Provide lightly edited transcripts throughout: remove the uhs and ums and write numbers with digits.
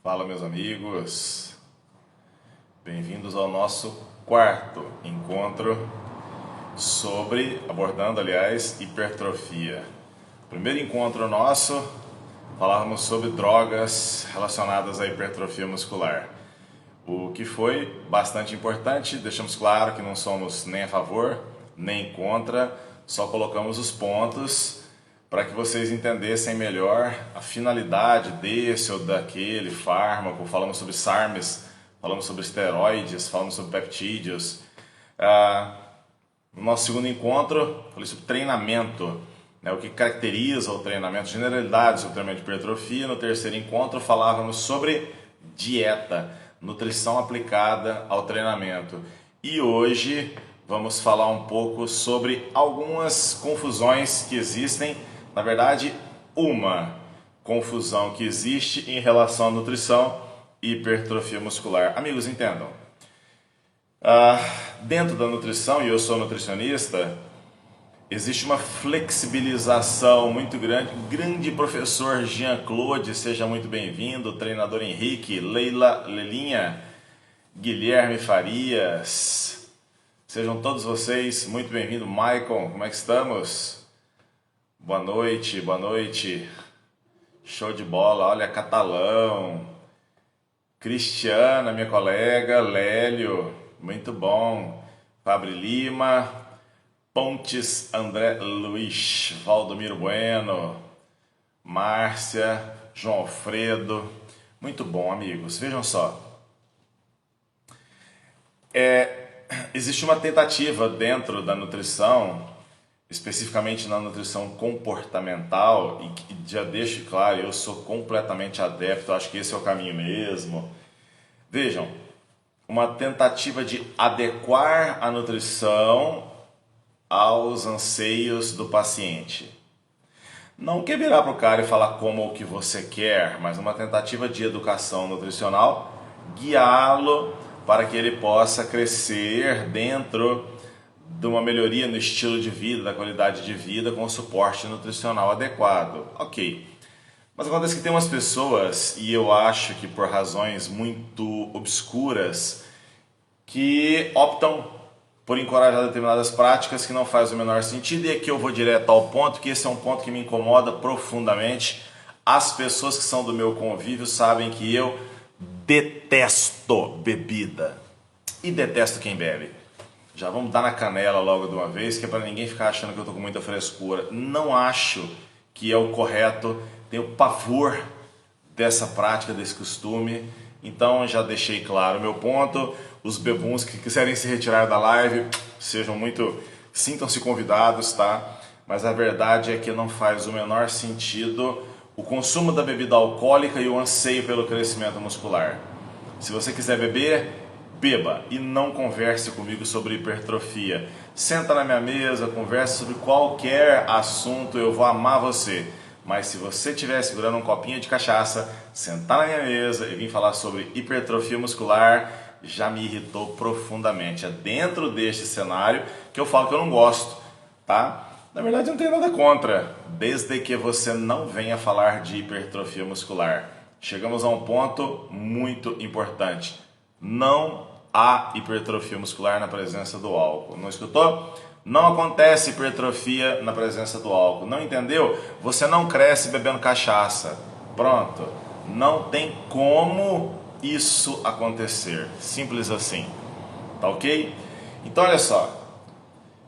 Fala, meus amigos, bem-vindos ao nosso quarto encontro abordando, hipertrofia. Primeiro encontro nosso, falávamos sobre drogas relacionadas à hipertrofia muscular, o que foi bastante importante. Deixamos claro que não somos nem a favor, nem contra, só colocamos os pontos para que vocês entendessem melhor a finalidade desse ou daquele fármaco. Falamos sobre SARMs, falamos sobre esteroides, falamos sobre peptídeos. No nosso segundo encontro, falei sobre treinamento, o que caracteriza o treinamento, generalidades do treinamento de hipertrofia. No terceiro encontro, falávamos sobre dieta, nutrição aplicada ao treinamento. E hoje vamos falar um pouco sobre algumas confusões que existem. Na verdade, uma confusão que existe em relação à nutrição e hipertrofia muscular. Amigos, entendam. Dentro da nutrição, e eu sou nutricionista, existe uma flexibilização muito grande. Grande professor Jean-Claude, seja muito bem-vindo. Treinador Henrique, Leila, Lelinha, Guilherme Farias, sejam todos vocês muito bem-vindos. Maicon, como é que estamos? Boa noite, boa noite. Show de bola. Olha, Catalão, Cristiana, minha colega, Lélio, muito bom. Fabri Lima, Pontes, André Luiz, Valdomiro Bueno, Márcia, João Alfredo. Muito bom, amigos. Vejam só. Existe uma tentativa dentro da nutrição, especificamente na nutrição comportamental, e que já deixo claro, eu sou completamente adepto, acho que esse é o caminho mesmo. Vejam, uma tentativa de adequar a nutrição aos anseios do paciente. Não quer virar para o cara e falar como o que você quer, mas uma tentativa de educação nutricional, guiá-lo para que ele possa crescer dentro de uma melhoria no estilo de vida, da qualidade de vida, com o suporte nutricional adequado. Ok. Mas acontece que tem umas pessoas, e eu acho que por razões muito obscuras, que optam por encorajar determinadas práticas que não fazem o menor sentido. E aqui eu vou direto ao ponto, que esse é um ponto que me incomoda profundamente. As pessoas que são do meu convívio sabem que eu detesto bebida e detesto quem bebe. Já vamos dar na canela logo de uma vez, que é para ninguém ficar achando que eu estou com muita frescura. Não acho que é o correto, tenho pavor dessa prática, desse costume. Então já deixei claro o meu ponto. Os bebuns que quiserem se retirar da live, sintam-se convidados, tá? Mas a verdade é que não faz o menor sentido o consumo da bebida alcoólica e o anseio pelo crescimento muscular. Se você quiser beber, beba e não converse comigo sobre hipertrofia. Senta na minha mesa, converse sobre qualquer assunto, eu vou amar você. Mas se você estiver segurando um copinho de cachaça, sentar na minha mesa e vir falar sobre hipertrofia muscular, já me irritou profundamente. É dentro deste cenário que eu falo que eu não gosto, tá? Na verdade, eu não tenho nada contra, desde que você não venha falar de hipertrofia muscular. Chegamos a um ponto muito importante. Não há hipertrofia muscular na presença do álcool. Não escutou? Não acontece hipertrofia na presença do álcool. Não entendeu? Você não cresce bebendo cachaça. Pronto. Não tem como isso acontecer. Simples assim. Tá ok? Então olha só.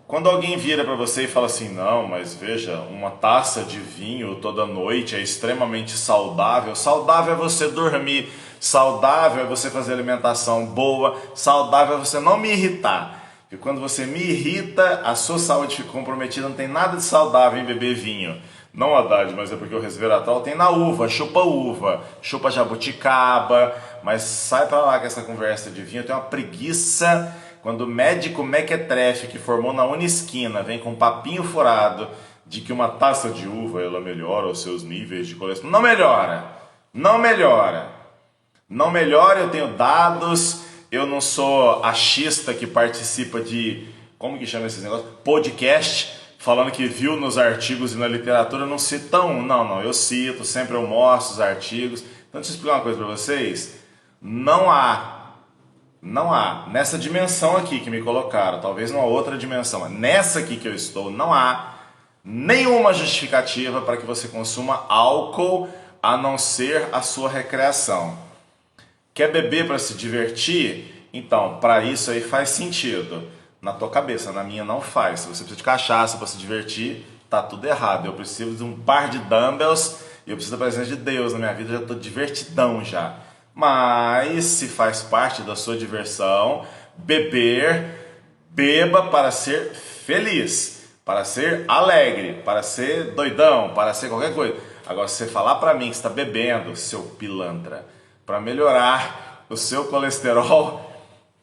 Quando alguém vira para você e fala assim, não, mas veja, uma taça de vinho toda noite é extremamente saudável. Saudável é você dormir, saudável é você fazer alimentação boa, saudável é você não me irritar. Porque quando você me irrita, a sua saúde fica comprometida, não tem nada de saudável em beber vinho. Não, Haddad, mas é porque o resveratrol tem na uva, chupa jabuticaba, mas sai pra lá com essa conversa de vinho, eu tenho uma preguiça. Quando o médico mequetrefe que formou na Unisquina vem com um papinho furado de que uma taça de uva ela melhora os seus níveis de colesterol. Não melhora, não melhora, não melhora. Eu tenho dados, eu não sou achista que participa de, como que chama esses negócios? Podcast, falando que viu nos artigos e na literatura. Eu não cito um, não, eu cito, sempre eu mostro os artigos. Então, deixa eu explicar uma coisa para vocês. Não há, nessa dimensão aqui que me colocaram, talvez numa outra dimensão, mas nessa aqui que eu estou, não há nenhuma justificativa para que você consuma álcool a não ser a sua recreação. Quer beber para se divertir? Então, para isso aí faz sentido. Na tua cabeça, na minha não faz. Se você precisa de cachaça para se divertir, tá tudo errado. Eu preciso de um par de dumbbells e eu preciso da presença de Deus na minha vida, eu já estou divertidão já. Mas se faz parte da sua diversão, beber, beba para ser feliz, para ser alegre, para ser doidão, para ser qualquer coisa. Agora, se você falar para mim que está bebendo, seu pilantra, para melhorar o seu colesterol,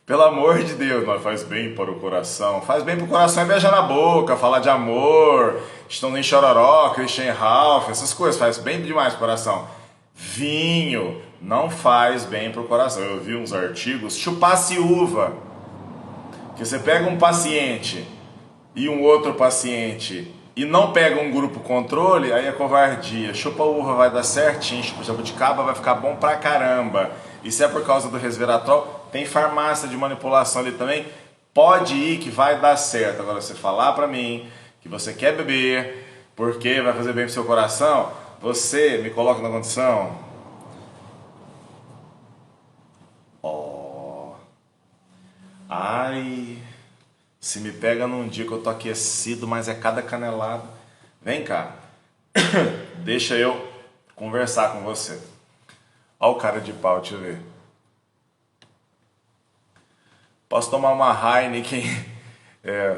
pelo amor de Deus, mas faz bem para o coração. Faz bem para o coração é beijar na boca, falar de amor, estão em Chororó, Christian Ralph, essas coisas. Faz bem demais para o coração. Vinho não faz bem para o coração. Eu vi uns artigos, chupasse uva. Que você pega um paciente e um outro paciente e não pega um grupo controle, aí é covardia. Chupa uva vai dar certinho, chupa jabuticaba vai ficar bom pra caramba. Isso é por causa do resveratrol. Tem farmácia de manipulação ali também. Pode ir que vai dar certo. Agora, você falar pra mim que você quer beber porque vai fazer bem pro seu coração, você me coloca na condição. Ai, se me pega num dia que eu tô aquecido, mas é cada canelada. Vem cá, deixa eu conversar com você. Olha o cara de pau, deixa eu ver. Posso tomar uma Heineken?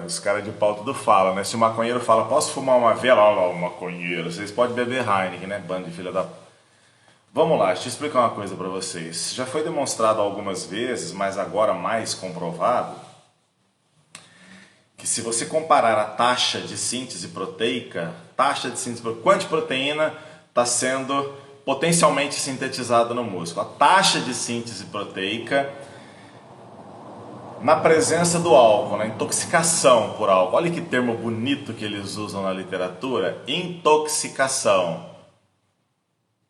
Os caras de pau tudo falam, né? Se o maconheiro fala, posso fumar uma vela? Olha lá o maconheiro. Vocês podem beber Heineken, né? Bando de filha da... Vamos lá, deixa eu explicar uma coisa para vocês. Já foi demonstrado algumas vezes, mas agora mais comprovado, que se você comparar a taxa de síntese proteica, quanto de proteína está sendo potencialmente sintetizada no músculo. A taxa de síntese proteica na presença do álcool, na intoxicação por álcool. Olha que termo bonito que eles usam na literatura, intoxicação.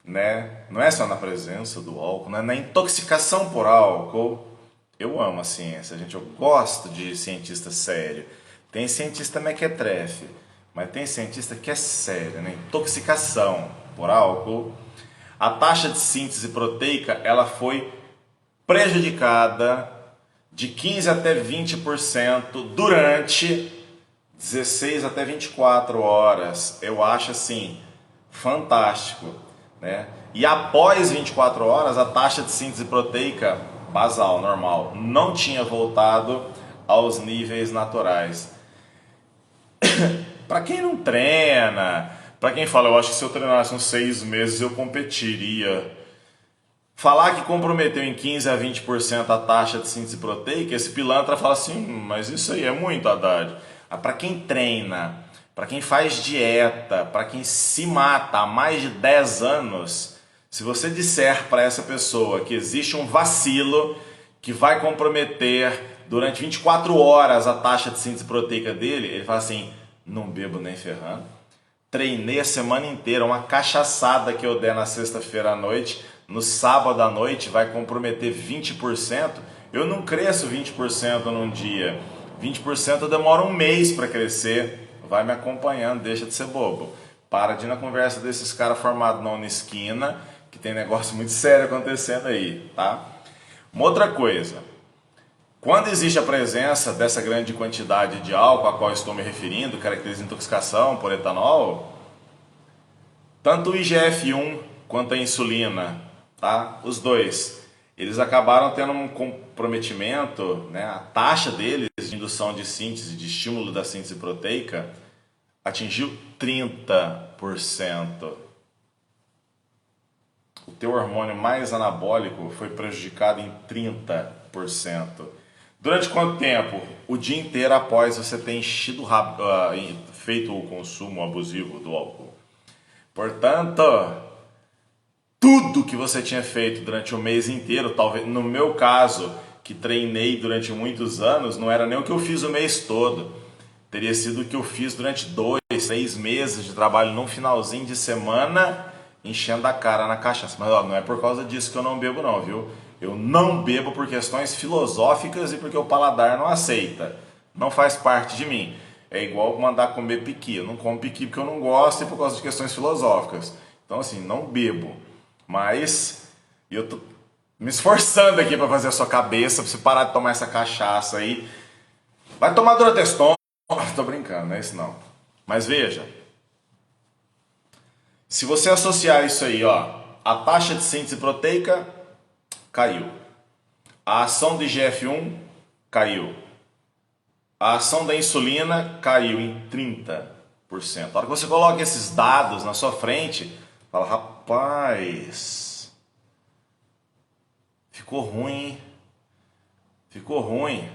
Né? Não é só na presença do álcool, né? Na intoxicação por álcool. Eu amo a ciência, gente. Eu gosto de cientista sério. Tem cientista mequetrefe, mas tem cientista que é sério, né? Intoxicação por álcool. A taxa de síntese proteica ela foi prejudicada de 15 até 20% durante 16 até 24 horas. Eu acho assim, fantástico. Né? E após 24 horas, a taxa de síntese proteica basal, normal, não tinha voltado aos níveis naturais. Para quem não treina, para quem fala, eu acho que se eu treinasse uns 6 meses eu competiria. Falar que comprometeu em 15 a 20% a taxa de síntese proteica, esse pilantra fala assim, mas isso aí é muito, Haddad. Para quem treina, para quem faz dieta, para quem se mata há mais de 10 anos, se você disser para essa pessoa que existe um vacilo que vai comprometer durante 24 horas a taxa de síntese proteica dele, ele fala assim, não bebo nem ferrando. Treinei a semana inteira, uma cachaçada que eu der na sexta-feira à noite, no sábado à noite vai comprometer 20%. Eu não cresço 20% num dia. 20% demora um mês para crescer. Vai me acompanhando, deixa de ser bobo. Para de ir na conversa desses caras formados na esquina, que tem negócio muito sério acontecendo aí, tá? Uma outra coisa, quando existe a presença dessa grande quantidade de álcool a qual estou me referindo, caracteriza intoxicação por etanol, tanto o IGF-1 quanto a insulina, tá? Os dois, eles acabaram tendo um comprometimento, né? A taxa deles de indução de síntese, de estímulo da síntese proteica, atingiu 30%. O teu hormônio mais anabólico foi prejudicado em 30%. Durante quanto tempo? O dia inteiro após você ter enchido feito o consumo abusivo do álcool. Portanto, tudo que você tinha feito durante o mês inteiro, talvez no meu caso, que treinei durante muitos anos, não era nem o que eu fiz o mês todo. Teria sido o que eu fiz durante 2, 3 meses de trabalho num finalzinho de semana enchendo a cara na cachaça. Mas ó, não é por causa disso que eu não bebo não, viu? Eu não bebo por questões filosóficas e porque o paladar não aceita. Não faz parte de mim. É igual mandar comer piqui. Eu não como piqui porque eu não gosto e por causa de questões filosóficas. Então assim, não bebo. Mas eu tô me esforçando aqui para fazer a sua cabeça, pra você parar de tomar essa cachaça aí. Vai tomar Duroteston. Tô brincando, não é isso não. Mas veja, se você associar isso aí, ó, a taxa de síntese proteica caiu. A ação do IGF-1 caiu. A ação da insulina caiu em 30%. A hora que você coloca esses dados na sua frente, fala, rapaz, ficou ruim, hein? Ficou ruim.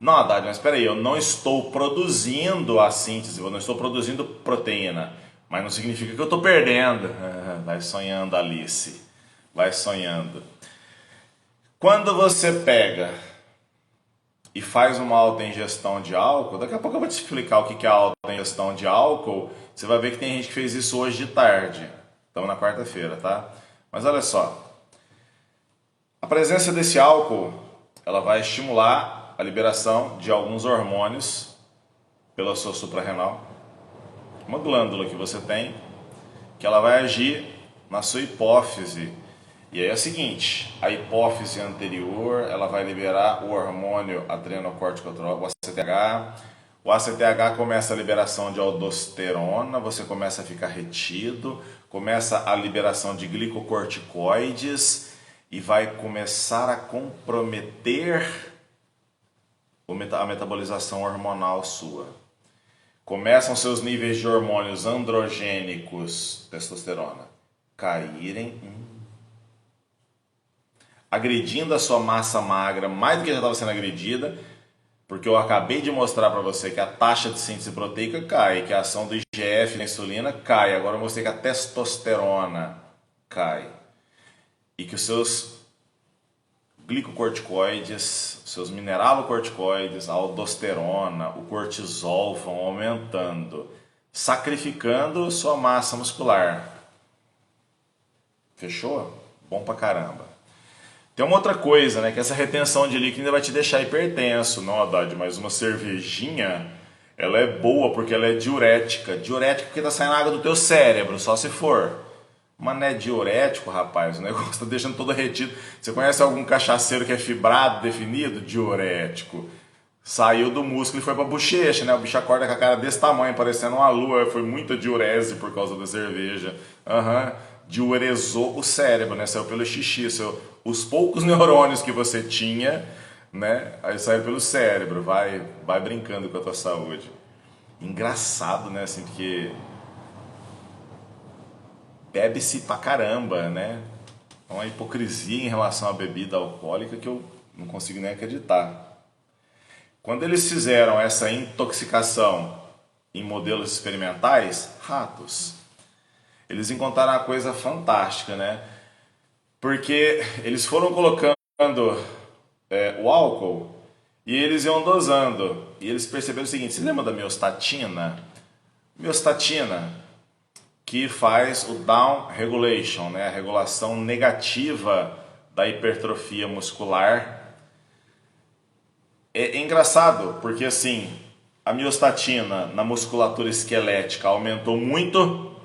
Não, Haddad, mas espera aí, eu não estou produzindo a síntese, eu não estou produzindo proteína, mas não significa que eu estou perdendo. Vai sonhando, Alice, vai sonhando. Quando você pega e faz uma alta ingestão de álcool, daqui a pouco eu vou te explicar o que é a alta ingestão de álcool, você vai ver que tem gente que fez isso hoje de tarde, estamos na quarta-feira, tá? Mas olha só, a presença desse álcool, ela vai estimular a liberação de alguns hormônios pela sua suprarrenal, uma glândula que você tem, que ela vai agir na sua hipófise. E aí é o seguinte, a hipófise anterior, ela vai liberar o hormônio adrenocorticotrópico, o ACTH. O ACTH começa a liberação de aldosterona, você começa a ficar retido, começa a liberação de glicocorticoides e vai começar a comprometer a metabolização hormonal sua. Começam seus níveis de hormônios androgênicos, testosterona, caírem, agredindo a sua massa magra mais do que já estava sendo agredida, porque eu acabei de mostrar para você que a taxa de síntese proteica cai, que a ação do IGF da insulina cai, agora eu mostrei que a testosterona cai e que os seus glicocorticoides, seus mineralocorticoides, a aldosterona, o cortisol vão aumentando, sacrificando sua massa muscular. Fechou? Bom pra caramba. Tem uma outra coisa, né? Que essa retenção de líquido ainda vai te deixar hipertenso. Não, Haddad, mas uma cervejinha, ela é boa porque ela é diurética. Diurética porque tá saindo água do teu cérebro, só se for. Mas não é diurético, rapaz, o negócio tá deixando todo retido. Você conhece algum cachaceiro que é fibrado, definido? Diurético. Saiu do músculo e foi pra bochecha, né? O bicho acorda com a cara desse tamanho, parecendo uma lua. Foi muita diurese por causa da cerveja. Diuresou o cérebro, né? Saiu pelo xixi. Os poucos neurônios que você tinha, né? Aí saiu pelo cérebro. Vai brincando com a tua saúde. Engraçado, né? Assim, porque bebe-se pra caramba, né? É uma hipocrisia em relação à bebida alcoólica que eu não consigo nem acreditar. Quando eles fizeram essa intoxicação em modelos experimentais, ratos, eles encontraram uma coisa fantástica, né? Porque eles foram colocando o álcool e eles iam dosando. E eles perceberam o seguinte, você lembra da miostatina? Miostatina, que faz o down regulation, né? A regulação negativa da hipertrofia muscular. É engraçado, porque assim, a miostatina na musculatura esquelética aumentou muito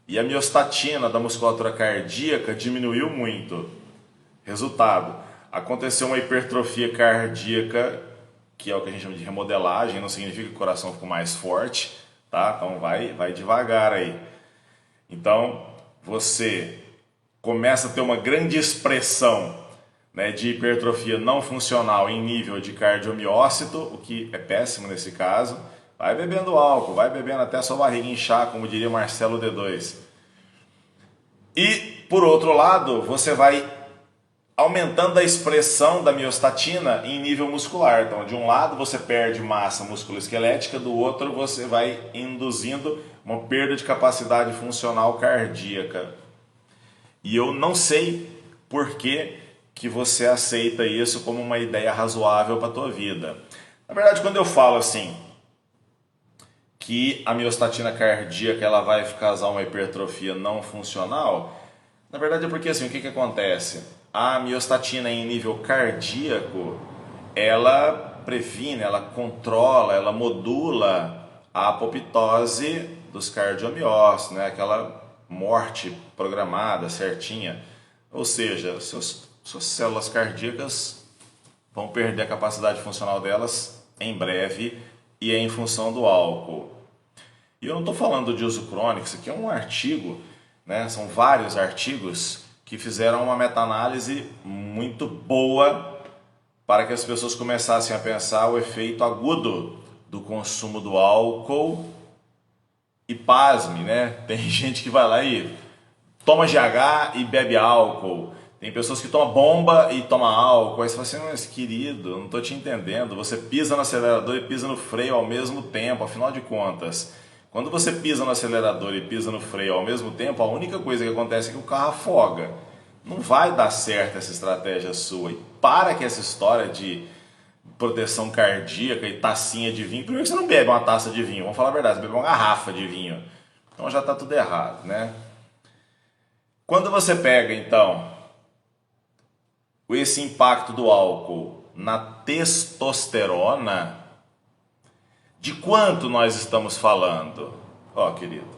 e a miostatina da musculatura cardíaca diminuiu muito. Resultado, aconteceu uma hipertrofia cardíaca, que é o que a gente chama de remodelagem, não significa que o coração ficou mais forte, tá? Então vai devagar aí. Então, você começa a ter uma grande expressão, né, de hipertrofia não funcional em nível de cardiomiócito, o que é péssimo nesse caso. Vai bebendo álcool, vai bebendo até a sua barriga inchar, como diria Marcelo D2. E, por outro lado, você vai aumentando a expressão da miostatina em nível muscular. Então, de um lado você perde massa musculoesquelética, do outro você vai induzindo uma perda de capacidade funcional cardíaca. E eu não sei por que você aceita isso como uma ideia razoável para a tua vida. Na verdade, quando eu falo assim, que a miostatina cardíaca ela vai causar uma hipertrofia não funcional? Na verdade é porque assim, o que acontece? A miostatina em nível cardíaco, ela previne, ela controla, ela modula a apoptose dos cardiomiócitos, né? Aquela morte programada, certinha. Ou seja, suas células cardíacas vão perder a capacidade funcional delas em breve e é em função do álcool. E eu não estou falando de uso crônico, isso aqui é um artigo, né? São vários artigos que fizeram uma meta-análise muito boa para que as pessoas começassem a pensar o efeito agudo do consumo do álcool. E pasme, né? Tem gente que vai lá e toma GH e bebe álcool. Tem pessoas que tomam bomba e tomam álcool. Aí você fala assim, mas querido, eu não estou te entendendo. Você pisa no acelerador e pisa no freio ao mesmo tempo. Afinal de contas, quando você pisa no acelerador e pisa no freio ao mesmo tempo, a única coisa que acontece é que o carro afoga. Não vai dar certo essa estratégia sua. E para que essa história de proteção cardíaca e tacinha de vinho. Primeiro que você não bebe uma taça de vinho, vamos falar a verdade, você bebe uma garrafa de vinho. Então já está tudo errado, né? Quando você pega, então, esse impacto do álcool na testosterona, de quanto nós estamos falando? Ó, querido,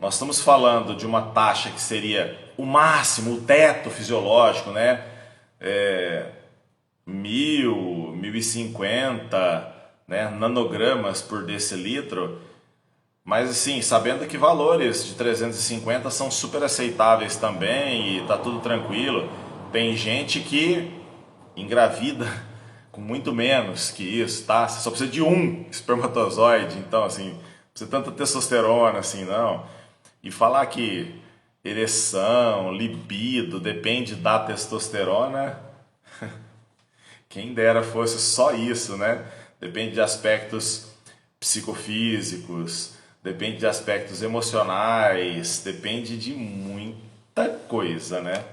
nós estamos falando de uma taxa que seria o máximo, o teto fisiológico, né? 1.050, né, nanogramas por decilitro, mas assim, sabendo que valores de 350 são super aceitáveis também e tá tudo tranquilo. Tem gente que engravida com muito menos que isso, tá? Você só precisa de um espermatozoide, então assim, não precisa tanta testosterona assim, não. E falar que ereção, libido depende da testosterona, quem dera fosse só isso, né? Depende de aspectos psicofísicos, depende de aspectos emocionais, depende de muita coisa, né?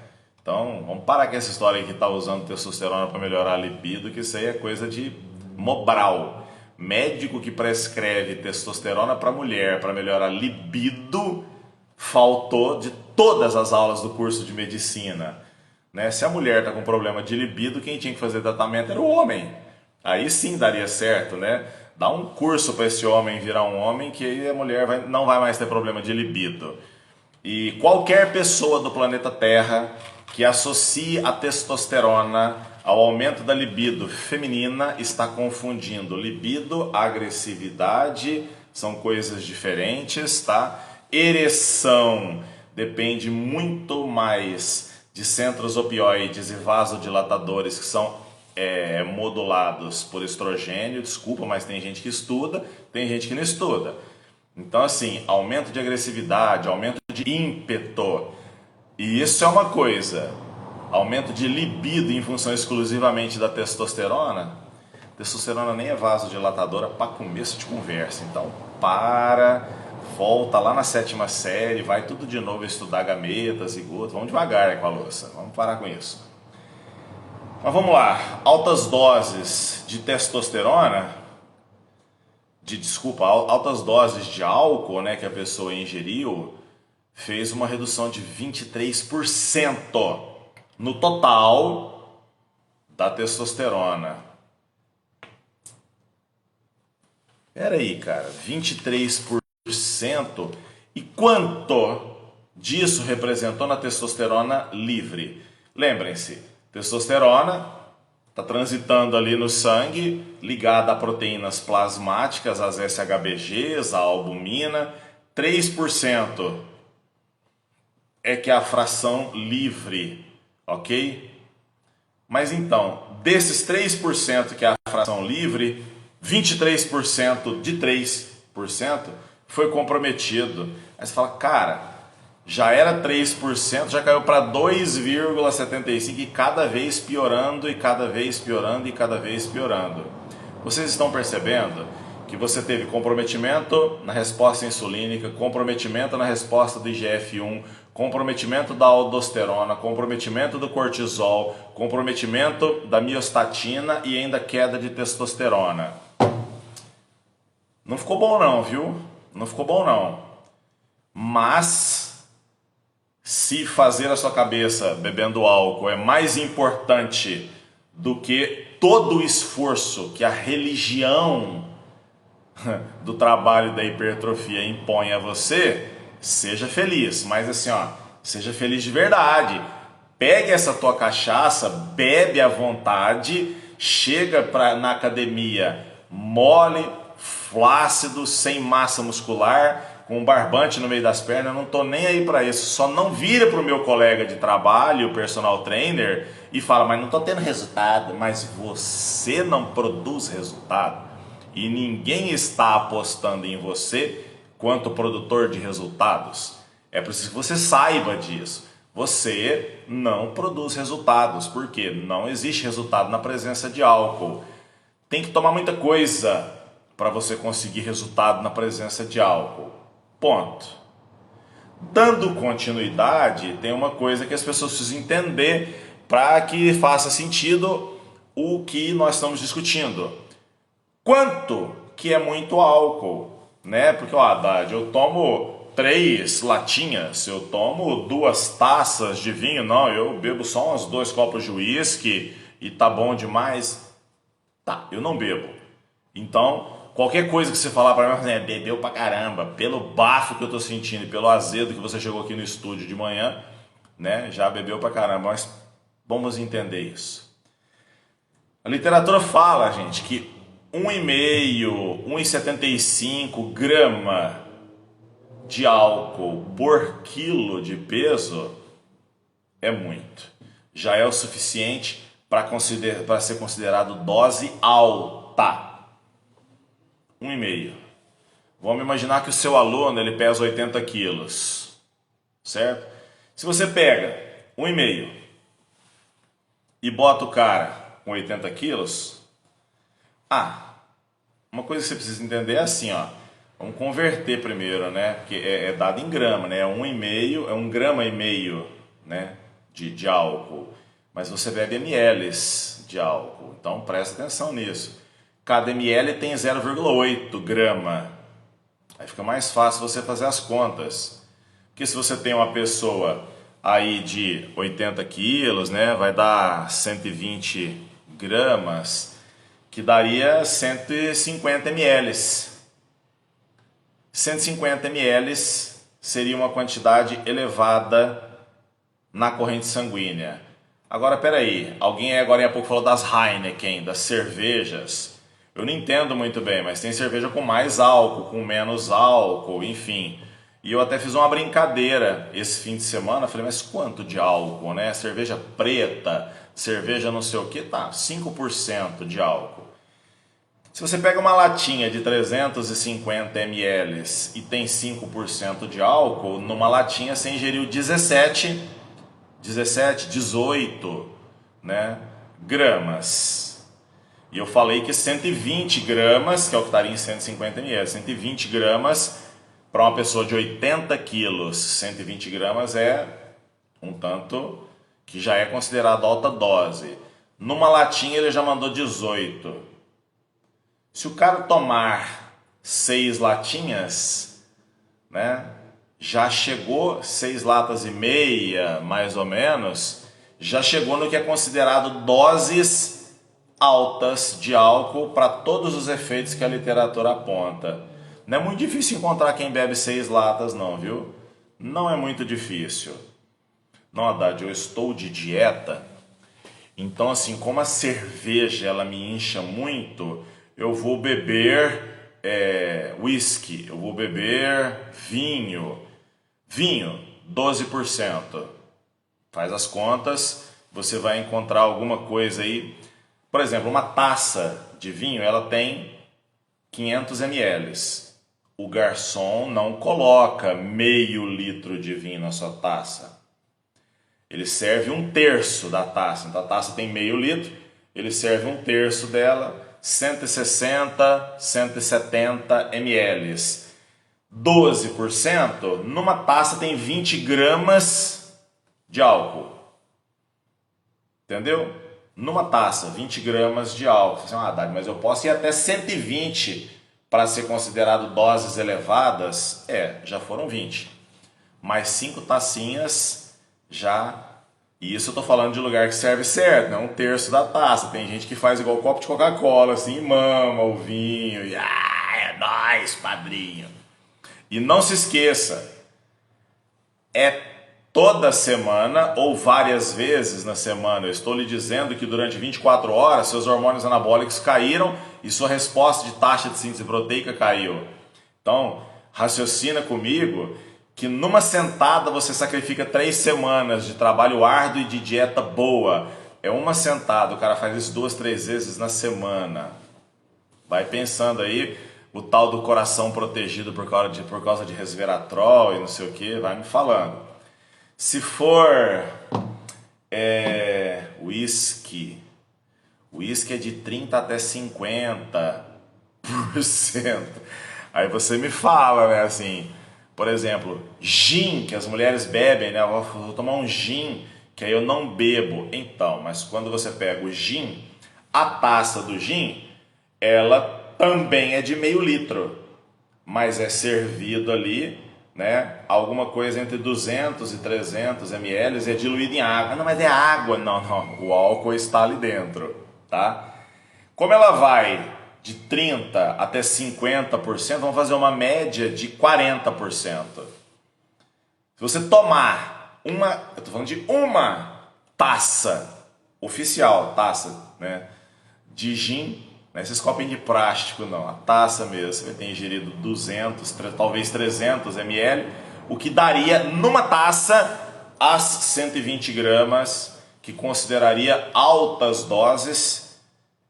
Então, vamos parar com essa história aí que tá usando testosterona para melhorar a libido, que isso aí é coisa de Mobral. Médico que prescreve testosterona para mulher para melhorar a libido faltou de todas as aulas do curso de medicina. Né? Se a mulher está com problema de libido, quem tinha que fazer tratamento era o homem. Aí sim daria certo, né? Dá um curso para esse homem virar um homem que aí a mulher não vai mais ter problema de libido. E qualquer pessoa do planeta Terra que associe a testosterona ao aumento da libido feminina está confundindo libido, agressividade, são coisas diferentes, tá? Ereção depende muito mais de centros opioides e vasodilatadores que são modulados por estrogênio. Desculpa, mas tem gente que estuda, tem gente que não estuda. Então assim, aumento de agressividade, aumento de ímpeto, e isso é uma coisa. Aumento de libido em função exclusivamente da testosterona. Testosterona nem é vasodilatadora para começo de conversa, então volta lá na 7ª série, vai tudo de novo estudar gametas, zigoto, vamos devagar com a louça, vamos parar com isso. Mas vamos lá, altas doses de testosterona, altas doses de álcool, né, que a pessoa ingeriu, fez uma redução de 23% no total da testosterona. Pera aí, cara, 23%. E quanto disso representou na testosterona livre? Lembrem-se, testosterona está transitando ali no sangue, ligada a proteínas plasmáticas, as SHBGs, a albumina. 3% é que é a fração livre, ok? Mas então, desses 3% que é a fração livre, 23% de 3% foi comprometido. Aí você fala, cara, já era 3%, já caiu para 2,75% e cada vez piorando, e cada vez piorando, e cada vez piorando. Vocês estão percebendo que você teve comprometimento na resposta insulínica, comprometimento na resposta do IGF-1, comprometimento da aldosterona, comprometimento do cortisol, comprometimento da miostatina e ainda queda de testosterona. Não ficou bom não, viu? Não ficou bom não. Mas se fazer a sua cabeça bebendo álcool é mais importante do que todo o esforço que a religião do trabalho da hipertrofia impõe a você, seja feliz. Mas assim, ó, seja feliz de verdade. Pegue essa tua cachaça, bebe à vontade, chega na academia mole, flácido, sem massa muscular, com um barbante no meio das pernas, eu não tô nem aí para isso. Só não vira pro meu colega de trabalho, o personal trainer, e fala, mas não tô tendo resultado. Mas você não produz resultado. E ninguém está apostando em você quanto produtor de resultados. É preciso que você saiba disso. Você não produz resultados, porque não existe resultado na presença de álcool. Tem que tomar muita coisa para você conseguir resultado na presença de álcool. Ponto. Dando continuidade, tem uma coisa que as pessoas precisam entender para que faça sentido o que nós estamos discutindo. Quanto que é muito álcool, né? Porque, ó, Haddad, eu tomo 3 latinhas, eu tomo 2 taças de vinho, não, eu bebo só uns 2 copos de uísque e tá bom demais. Tá, eu não bebo. Então, qualquer coisa que você falar para mim, bebeu pra caramba, pelo bafo que eu tô sentindo e pelo azedo que você chegou aqui no estúdio de manhã, né? Já bebeu pra caramba, mas vamos entender isso. A literatura fala, gente, que 1,5, 1,75 grama de álcool por quilo de peso é muito. Já é o suficiente para ser considerado dose alta. 1,5. Vamos imaginar que o seu aluno ele pesa 80 quilos, certo? Se você pega 1,5 e bota o cara com 80 quilos, uma coisa que você precisa entender é assim, ó. Vamos converter primeiro, né? Porque é dado em grama, né? É 1,5, é 1,5 grama, né? De álcool. Mas você bebe ml de álcool. Então presta atenção nisso. Cada ml tem 0,8 grama. Aí fica mais fácil você fazer as contas. Porque se você tem uma pessoa aí de 80 quilos, né? Vai dar 120 gramas, que daria 150 ml. 150 ml seria uma quantidade elevada na corrente sanguínea. Agora, peraí, alguém agora há pouco falou das Heineken, das cervejas. Eu não entendo muito bem, mas tem cerveja com mais álcool, com menos álcool, enfim. E eu até fiz uma brincadeira esse fim de semana, falei, mas quanto de álcool, né? Cerveja preta, cerveja não sei o que, tá, 5% de álcool. Se você pega uma latinha de 350 ml e tem 5% de álcool, numa latinha você ingeriu 17, 18, né, gramas. E eu falei que 120 gramas, que é o que estaria em 150 ml, 120 gramas para uma pessoa de 80 quilos, 120 gramas é um tanto que já é considerado alta dose. Numa latinha ele já mandou 18. Se o cara tomar 6 latinhas, né, já chegou 6 latas e meia, mais ou menos, já chegou no que é considerado doses altas de álcool para todos os efeitos que a literatura aponta. Não é muito difícil encontrar quem bebe 6 latas não, viu? Não é muito difícil. Não, Haddad, eu estou de dieta, então assim, como a cerveja ela me incha muito, eu vou beber whisky, eu vou beber vinho. Vinho, 12%. Faz as contas, você vai encontrar alguma coisa aí. Por exemplo, uma taça de vinho, ela tem 500 ml. O garçom não coloca meio litro de vinho na sua taça. Ele serve 1/3 da taça. Então a taça tem meio litro, ele serve 1/3 dela, 160, 170 ml. 12%, numa taça tem 20 gramas de álcool. Entendeu? Numa taça, 20 gramas de álcool. Você fala, mas eu posso ir até 120 para ser considerado doses elevadas, já foram 20. Mais 5 tacinhas já. E isso eu tô falando de lugar que serve certo, não 1/3 da taça. Tem gente que faz igual copo de Coca-Cola, assim, mama o vinho, e é nóis, padrinho. E não se esqueça, é toda semana ou várias vezes na semana. Eu estou lhe dizendo que durante 24 horas seus hormônios anabólicos caíram e sua resposta de taxa de síntese proteica caiu. Então, raciocina comigo que numa sentada você sacrifica 3 semanas de trabalho árduo e de dieta boa. É uma sentada, o cara faz isso 2, 3 vezes na semana. Vai pensando aí, o tal do coração protegido por causa de resveratrol e não sei o que, vai me falando. Se for whisky é de 30 até 50%. Aí você me fala, né, assim... Por exemplo, gin, que as mulheres bebem, né? Eu vou tomar um gin, que aí eu não bebo. Então, mas quando você pega o gin, a taça do gin, ela também é de meio litro. Mas é servido ali, né? Alguma coisa entre 200 e 300 ml e é diluído em água. Ah, não, mas é água. Não. O álcool está ali dentro, tá? Como ela vai de 30% até 50%, vamos fazer uma média de 40%. Se você tomar eu estou falando de uma taça, oficial, taça, né, de gin, não é esses copinhos de plástico não, a taça mesmo, você vai ter ingerido 200, talvez 300 ml, o que daria numa taça as 120 gramas, que consideraria altas doses,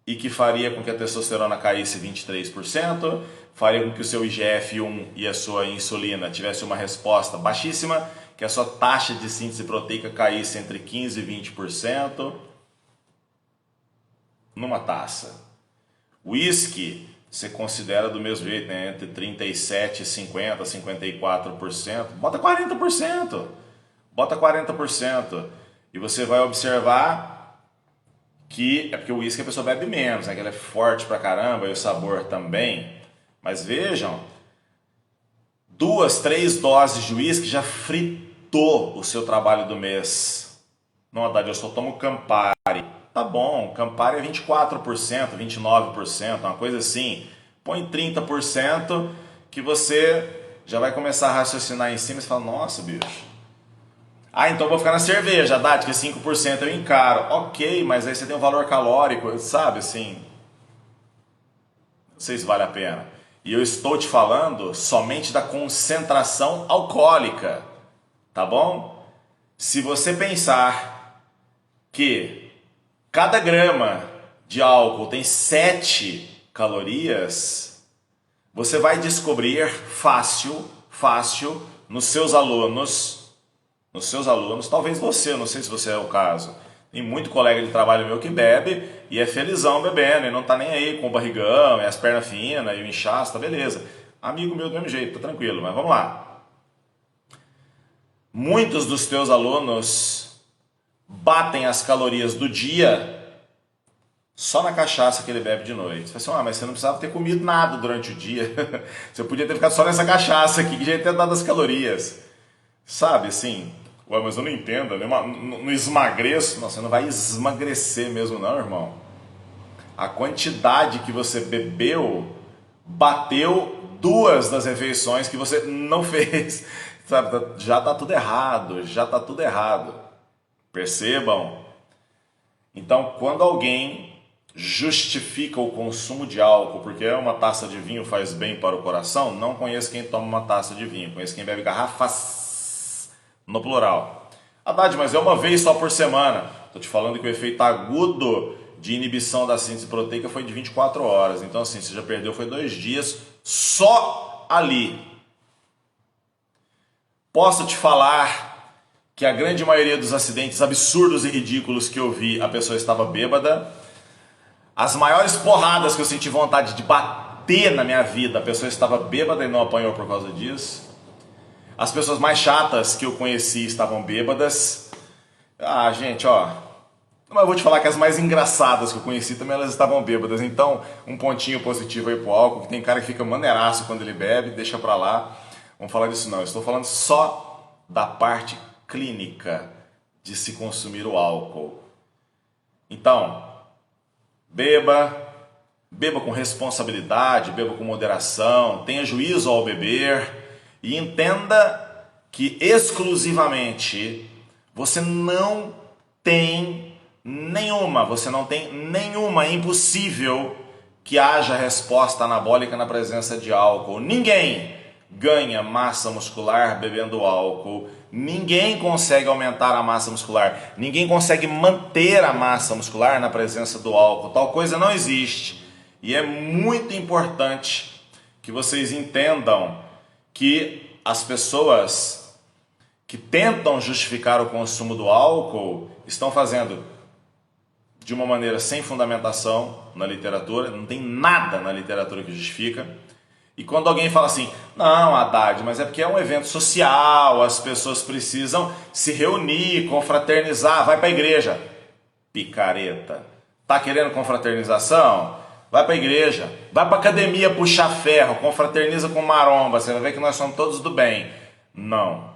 e que faria com que a testosterona caísse 23%, faria com que o seu IGF-1 e a sua insulina tivesse uma resposta baixíssima, que a sua taxa de síntese proteica caísse entre 15% e 20% numa taça. Whisky, você considera do mesmo jeito, né? Entre 37% e 50%, 54%, bota 40%. Bota 40%. E você vai observar que é porque o uísque a pessoa bebe menos, né? Que ele é forte pra caramba e o sabor também. Mas vejam, 2, 3 doses de uísque já fritou o seu trabalho do mês. Não, Haddad, eu só tomo Campari. Tá bom, Campari é 24%, 29%, uma coisa assim. Põe 30% que você já vai começar a raciocinar em cima e você fala, nossa, bicho. Ah, então eu vou ficar na cerveja, Haddad, que 5% eu encaro. Ok, mas aí você tem um valor calórico, sabe, assim... Não sei se vale a pena. E eu estou te falando somente da concentração alcoólica, tá bom? Se você pensar que cada grama de álcool tem 7 calorias, você vai descobrir fácil, nos seus alunos, talvez você, não sei se você é o caso. Tem muito colega de trabalho meu que bebe e é felizão bebendo e não tá nem aí com o barrigão e as pernas finas e o inchaço, tá beleza. Amigo meu do mesmo jeito, tá tranquilo, mas vamos lá. Muitos dos teus alunos batem as calorias do dia só na cachaça que ele bebe de noite. Você fala assim, mas você não precisava ter comido nada durante o dia. Você podia ter ficado só nessa cachaça aqui que já ia ter dado as calorias. Sabe, assim... Ué, mas eu não entendo, não esmagreço. Não, você não vai esmagrecer mesmo não, irmão. A quantidade que você bebeu bateu 2 das refeições que você não fez. Sabe, já tá tudo errado. Percebam? Então, quando alguém justifica o consumo de álcool porque uma taça de vinho faz bem para o coração, não conheço quem toma uma taça de vinho, conheço quem bebe garrafas no plural. Haddad, mas é uma vez só por semana. Estou te falando que o efeito agudo de inibição da síntese proteica foi de 24 horas. Então assim, você já perdeu foi 2 dias só ali. Posso te falar que a grande maioria dos acidentes absurdos e ridículos que eu vi, a pessoa estava bêbada. As maiores porradas que eu senti vontade de bater na minha vida, a pessoa estava bêbada e não apanhou por causa disso. As pessoas mais chatas que eu conheci estavam bêbadas. Ah, gente, ó, Mas eu vou te falar que as mais engraçadas que eu conheci também elas estavam bêbadas. Então, um pontinho positivo aí pro álcool, que tem cara que fica maneiraço quando ele bebe, deixa pra lá. Vamos falar disso não. Eu estou falando só da parte clínica de se consumir o álcool. Então, beba com responsabilidade, beba com moderação, tenha juízo ao beber e entenda que exclusivamente você não tem nenhuma, é impossível que haja resposta anabólica na presença de álcool. Ninguém ganha massa muscular bebendo álcool. Ninguém consegue aumentar a massa muscular. Ninguém consegue manter a massa muscular na presença do álcool. Tal coisa não existe. E é muito importante que vocês entendam que as pessoas que tentam justificar o consumo do álcool estão fazendo de uma maneira sem fundamentação na literatura. Não tem nada na literatura que justifica. E quando alguém fala assim, não, Haddad, mas é porque é um evento social, as pessoas precisam se reunir, confraternizar, vai para a igreja. Picareta. Tá querendo confraternização? Vai para a igreja. Vai para a academia puxar ferro, confraterniza com maromba, você vai ver que nós somos todos do bem. Não.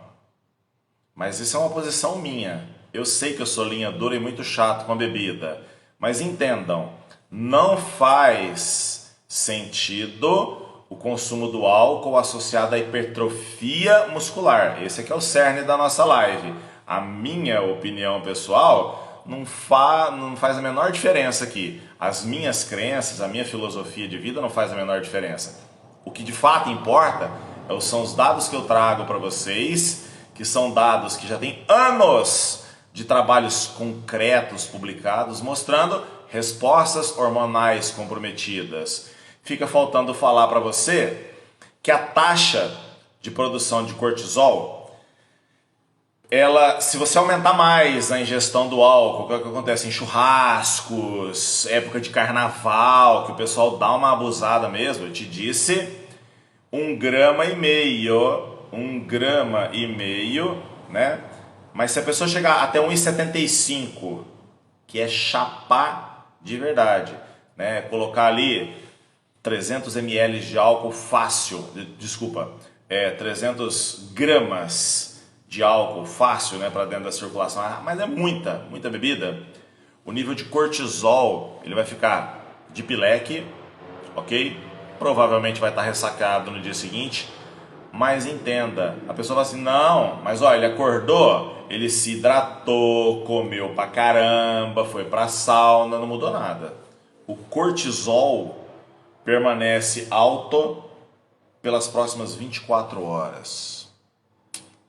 Mas isso é uma posição minha. Eu sei que eu sou linha dura e muito chato com a bebida. Mas entendam, não faz sentido o consumo do álcool associado à hipertrofia muscular. Esse aqui é o cerne da nossa live. A minha opinião pessoal não faz a menor diferença aqui. As minhas crenças, a minha filosofia de vida não faz a menor diferença. O que de fato importa são os dados que eu trago para vocês, que são dados que já têm anos de trabalhos concretos publicados, mostrando respostas hormonais comprometidas. Fica faltando falar para você que a taxa de produção de cortisol, se você aumentar mais a ingestão do álcool, que é o que acontece em churrascos, época de carnaval, que o pessoal dá uma abusada mesmo, eu te disse, 1,5 grama, né? Mas se a pessoa chegar até 1,75, que é chapar de verdade, né? Colocar ali 300 ml de álcool fácil, 300 gramas de álcool fácil, né, para dentro da circulação, mas é muita bebida. O nível de cortisol, ele vai ficar de pileque, ok? Provavelmente vai estar ressacado no dia seguinte, mas entenda, a pessoa fala assim, não, mas olha, ele acordou, ele se hidratou, comeu pra caramba, foi pra sauna, não mudou nada. O cortisol permanece alto pelas próximas 24 horas.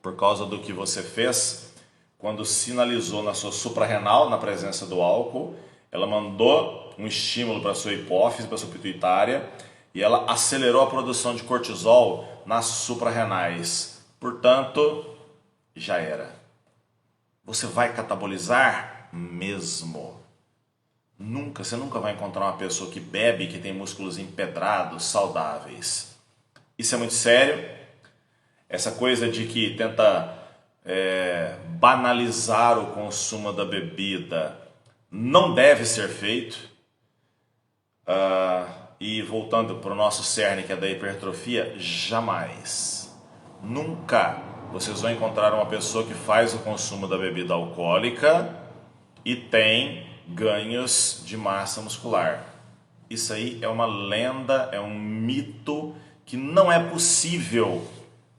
Por causa do que você fez quando sinalizou na sua suprarrenal, na presença do álcool, ela mandou um estímulo para a sua hipófise, para a sua pituitária, e ela acelerou a produção de cortisol nas suprarrenais. Portanto, já era. Você vai catabolizar mesmo. Você nunca vai encontrar uma pessoa que bebe, que tem músculos empedrados, saudáveis. Isso é muito sério. Essa coisa de que tenta banalizar o consumo da bebida não deve ser feito. E voltando para o nosso cerne, que é da hipertrofia, jamais, nunca vocês vão encontrar uma pessoa que faz o consumo da bebida alcoólica e tem ganhos de massa muscular. Isso aí é uma lenda, é um mito que não é possível.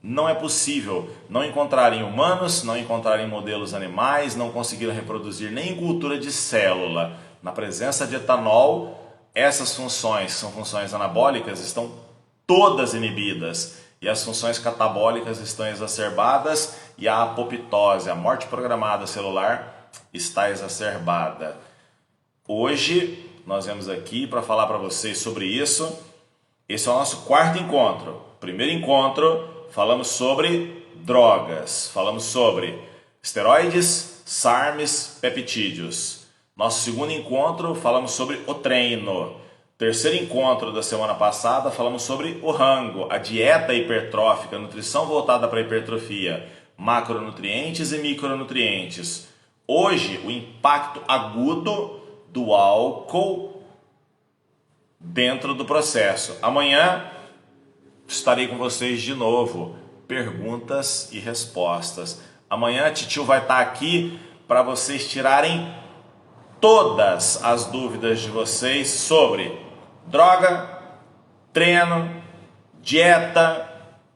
Não é possível não encontrar em humanos, não encontrar em modelos animais, não conseguiram reproduzir nem em cultura de célula. Na presença de etanol, essas funções, que são funções anabólicas, estão todas inibidas. E as funções catabólicas estão exacerbadas e a apoptose, a morte programada celular, está exacerbada. Hoje nós viemos aqui para falar para vocês sobre isso. Esse é o nosso quarto encontro. Primeiro encontro, falamos sobre drogas, falamos sobre esteroides, SARMs, peptídeos. Nosso segundo encontro, falamos sobre o treino. Terceiro encontro da semana passada, falamos sobre o rango, a dieta hipertrófica, a nutrição voltada para a hipertrofia, macronutrientes e micronutrientes. hoje o impacto agudo do álcool dentro do processo. Amanhã estarei com vocês de novo. Perguntas e respostas. Amanhã a Titio vai estar aqui para vocês tirarem todas as dúvidas de vocês sobre droga, treino, dieta,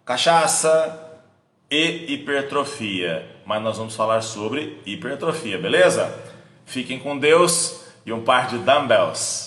cachaça e hipertrofia. Mas nós vamos falar sobre hipertrofia, beleza? Fiquem com Deus e um par de dumbbells.